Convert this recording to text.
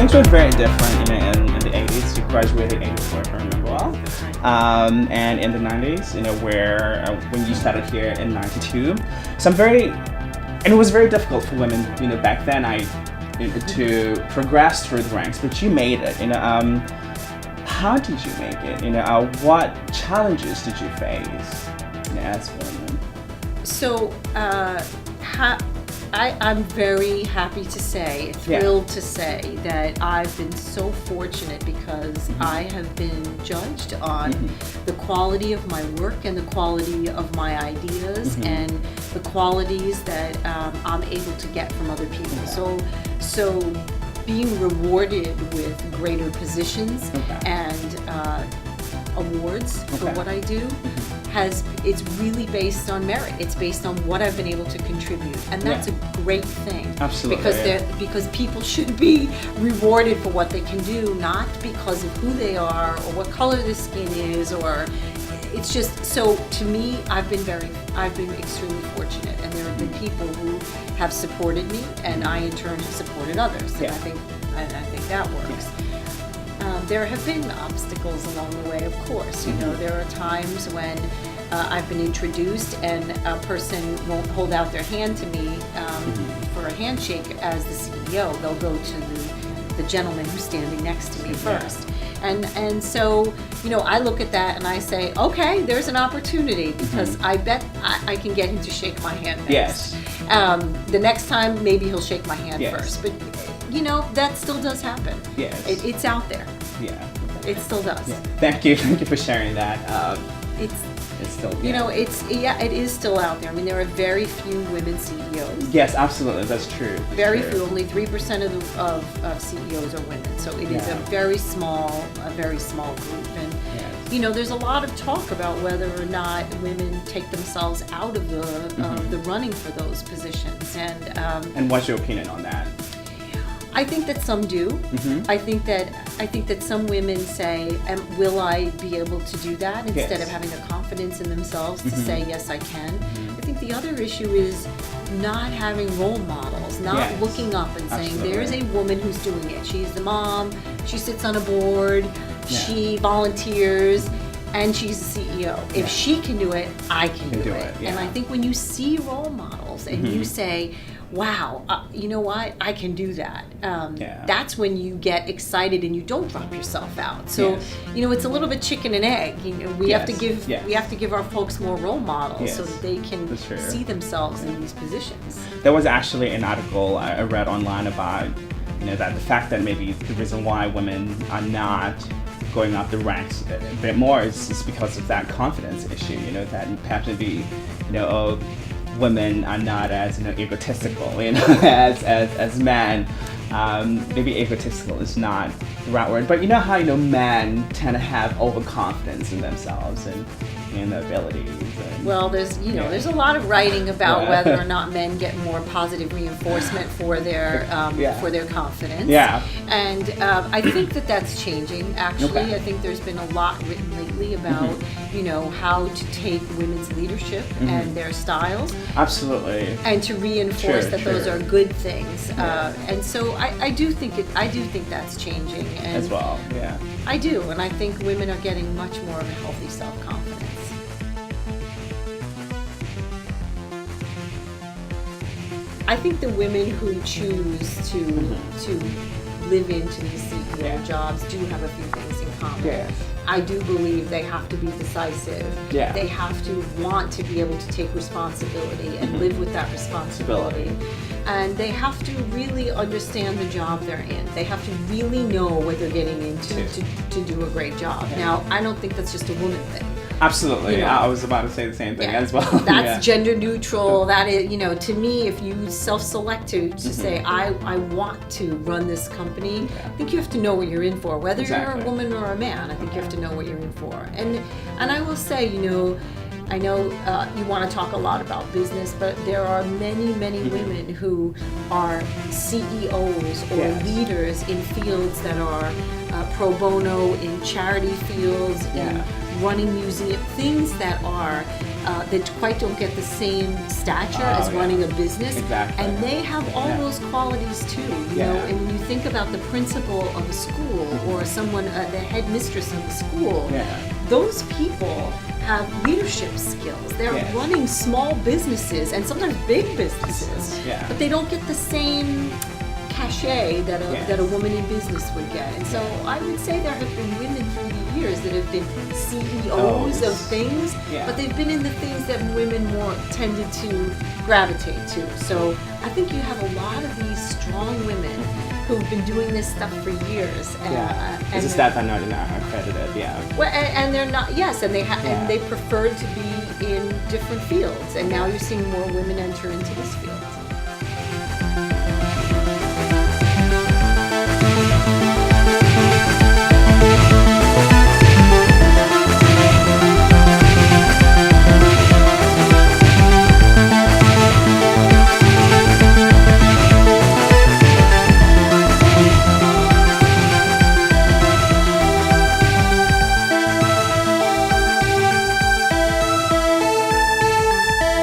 things were very different, in the 80s. You graduated in 84, if I remember well. And in the 90s, where when you started here in 92. So and it was very difficult for women, back then, to progress through the ranks, but you made it, How did you make it? What challenges did you face, as women? So, I'm very happy to say, thrilled to say that I've been so fortunate because I have been judged on the quality of my work and the quality of my ideas and the qualities that I'm able to get from other people. So being rewarded with greater positions and awards for what I do it's really based on merit. It's based on what I've been able to contribute, and that's a great thing. Absolutely. Because people should be rewarded for what they can do, not because of who they are or what color their skin is, or it's just so. To me, I've been extremely fortunate, and there have been people who have supported me, and I in turn have supported others. And I think that works. There have been obstacles along the way, of course. There are times when I've been introduced and a person won't hold out their hand to me for a handshake as the CEO. They'll go to the gentleman who's standing next to me first. And so, I look at that and I say, okay, there's an opportunity because I bet I can get him to shake my hand next. Yes. The next time, maybe he'll shake my hand Yes. first. But, that still does happen. Yes. It's out there. Yeah. It still does. Yeah. Thank you for sharing that. It's still, it is still out there. I mean, there are very few women CEOs. Yes, absolutely, that's true. Very few. Only 3% of CEOs are women. So it is a very small group. And there's a lot of talk about whether or not women take themselves out of the running for those positions. And what's your opinion on that? I think that some do. I think that some women say, will I be able to do that, instead of having the confidence in themselves to say, yes, I can. I think the other issue is not having role models, not looking up and saying, there's a woman who's doing it. She's the mom, she sits on a board, she volunteers, and she's the CEO. If she can do it, I can do it. And I think when you see role models and you say, wow, you know what? I can do that. That's when you get excited and you don't drop yourself out. So, it's a little bit chicken and egg. We have to give our folks more role models so that they can see themselves in these positions. There was actually an article I read online about, that the fact that maybe the reason why women are not going up the ranks a bit more is because of that confidence issue. That perhaps maybe, women are not as egotistical, as men. Maybe egotistical is not the right word, but how men tend to have overconfidence in themselves and their abilities. Well, there's a lot of writing about whether or not men get more positive reinforcement for their confidence. And I think that's changing. Actually, I think there's been a lot written lately about how to take women's leadership and their styles. Absolutely. And to reinforce that those are good things. And so I do think that's changing. And as well. Yeah. I do, and I think women are getting much more of a healthy self-confidence. I think the women who choose to live into these CEO jobs do have a few things in common. Yes. I do believe they have to be decisive. They have to want to be able to take responsibility and live with that responsibility. And they have to really understand the job they're in. They have to really know what they're getting into to do a great job. Now, I don't think that's just a woman thing. Absolutely. I was about to say the same thing as well. That's gender neutral. That is, to me, if you self-select to say, I want to run this company, I think you have to know what you're in for. Whether you're a woman or a man, I think you have to know what you're in for. And I will say, I know you want to talk a lot about business, but there are many women who are CEOs or leaders in fields that are pro bono, in charity fields, in running museums, things that are they quite don't get the same stature as running a business. Exactly. And they have all those qualities too, you know. And when you think about the principal of a school or someone, the headmistress of the school, those people have leadership skills. They're running small businesses and sometimes big businesses, but they don't get the same cachet that a woman in business would get. And so I would say there have been women through the years that have been CEOs of things, but they've been in the things that women more tended to gravitate to. So I think you have a lot of these strong women who've been doing this stuff for years. It's just that they're not accredited, Well, and they're not, and they prefer to be in different fields. And now you're seeing more women enter into this field.